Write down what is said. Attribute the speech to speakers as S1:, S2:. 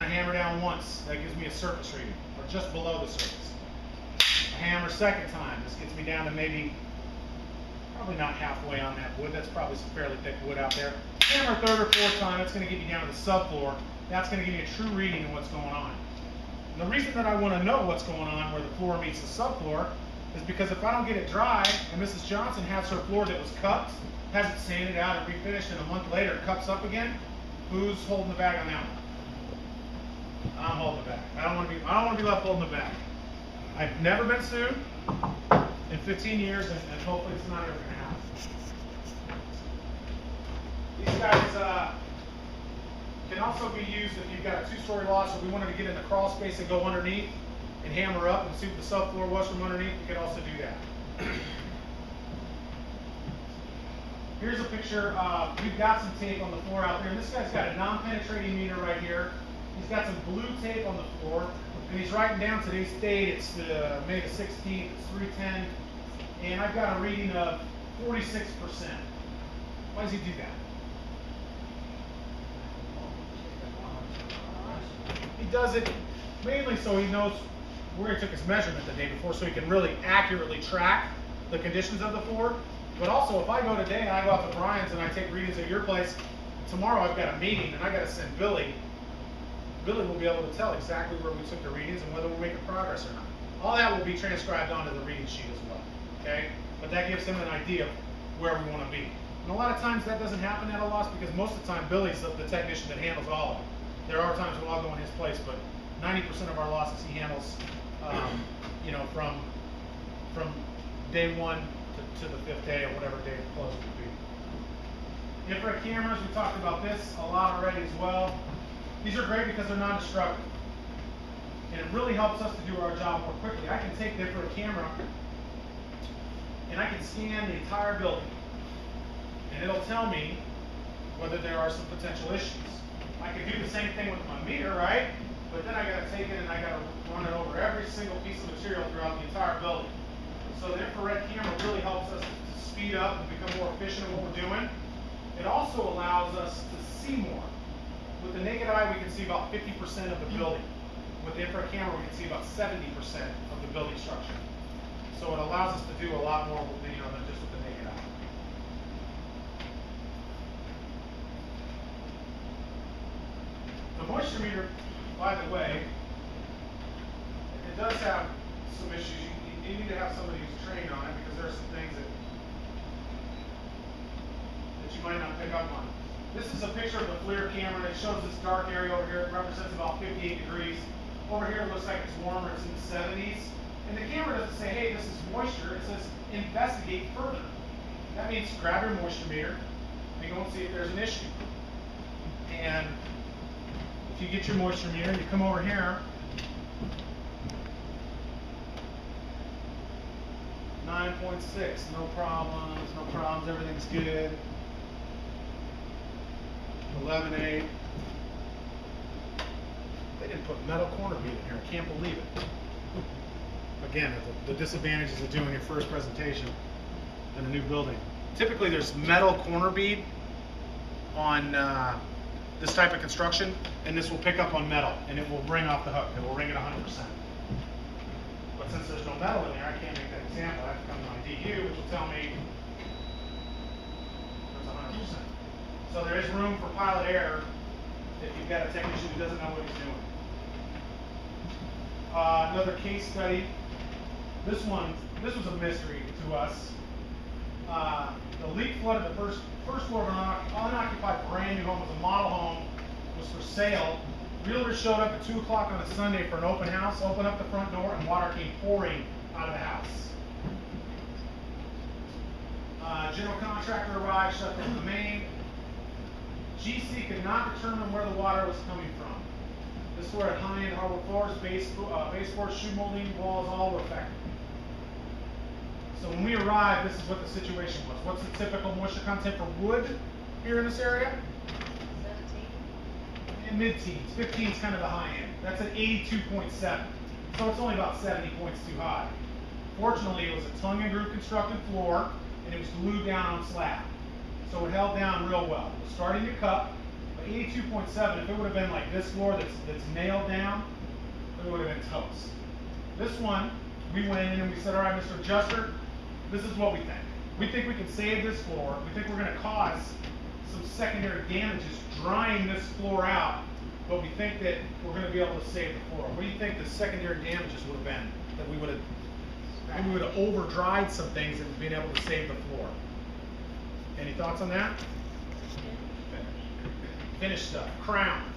S1: I hammer down once, that gives me a surface reading, or just below the surface. I hammer second time, this gets me down to maybe, probably not halfway on that wood, that's probably some fairly thick wood out there. Hammer third or fourth time, it's going to get you down to the subfloor. That's going to give me a true reading of what's going on. And the reason that I want to know what's going on where the floor meets the subfloor is because if I don't get it dry, and Mrs. Johnson has her floor that was cupped, has it sanded out and refinished, and a month later it cups up again, who's holding the bag on that one? I'm holding the bag. I don't want to be left holding the bag. I've never been sued in 15 years, and hopefully it's not ever going to happen. These guys can also be used if you've got a two-story loft, so we wanted to get in the crawl space and go underneath and hammer up and see what the subfloor was from underneath. You could also do that. Here's a picture. We've got some tape on the floor out there, and this guy's got a non-penetrating meter right here. He's got some blue tape on the floor, and he's writing down today's date. It's May the 16th, it's 3:10, and I've got a reading of 46%. Why does he do that? He does it mainly so he knows where he took his measurement the day before, so he can really accurately track the conditions of the floor. But also, if I go today and I go out to Brian's and I take readings at your place, tomorrow I've got a meeting and I got to send Billy. Billy will be able to tell exactly where we took the readings and whether we're making progress or not. All that will be transcribed onto the reading sheet as well. Okay? But that gives him an idea of where we want to be. And a lot of times that doesn't happen at a loss because most of the time Billy's the technician that handles all of it. There are times when I'll go in his place, but 90% of our losses he handles, from day one to the 5th day or whatever day the close would be. Infrared cameras, we talked about this a lot already as well. These are great because they're non-destructive. And it really helps us to do our job more quickly. I can take the infrared camera and I can scan the entire building. And it'll tell me whether there are some potential issues. I can do the same thing with my meter, right? But then I gotta take it and I gotta run it over every single piece of material throughout the entire building. So the infrared camera really helps us to speed up and become more efficient in what we're doing. It also allows us to see more. With the naked eye, we can see about 50% of the building. With the infrared camera, we can see about 70% of the building structure. So it allows us to do a lot more with the, than just with the naked eye. The moisture meter, by the way, it does have some issues. You need to have somebody who's trained on it because there are some things that you might not pick up on. This is a picture of the FLIR camera. It shows this dark area over here. It represents about 58 degrees. Over here it looks like it's warmer. It's in the 70s. And the camera doesn't say, hey, this is moisture. It says, investigate further. That means grab your moisture meter and go and see if there's an issue. And if you get your moisture meter, you come over here. 9.6, no problems, everything's good. 11.8. They didn't put metal corner bead in here, I can't believe it. Again, the disadvantages of doing your first presentation in a new building. Typically there's metal corner bead on this type of construction, and this will pick up on metal, and it will ring off the hook. It will ring at 100%. But since there's no metal in there, I can't make that example. I have to come to my DU, which will tell me there's 100%. So there is room for pilot error if you've got a technician who doesn't know what he's doing. Another case study. This was a mystery to us. The leak flooded the first floor of an unoccupied brand new home. It was a model home. It was for sale. Realtor showed up at 2 o'clock on a Sunday for an open house, opened up the front door, and water came pouring out of the house. General contractor arrived, shut down the main. GC could not determine where the water was coming from. This floor had high-end hardwood floors, baseboards, shoe molding, walls, all were affected. So when we arrived, this is what the situation was. What's the typical moisture content for wood here in this area? 17. Mid-teens. 15 is kind of the high end. That's at 82.7. So it's only about 70 points too high. Fortunately, it was a tongue and groove constructed floor, and it was glued down on slab. So it held down real well. It was starting to cup, But 82.7, if it would have been like this floor that's nailed down, it would have been toast. This one, we went in and we said, all right, Mr. Adjuster, this is what we think. We think we can save this floor. We think we're going to cause some secondary damages drying this floor out, but we think that we're going to be able to save the floor. What do you think the secondary damages would have been that we would have over dried some things and been able to save the floor? Any thoughts on that? Finished stuff. Crown.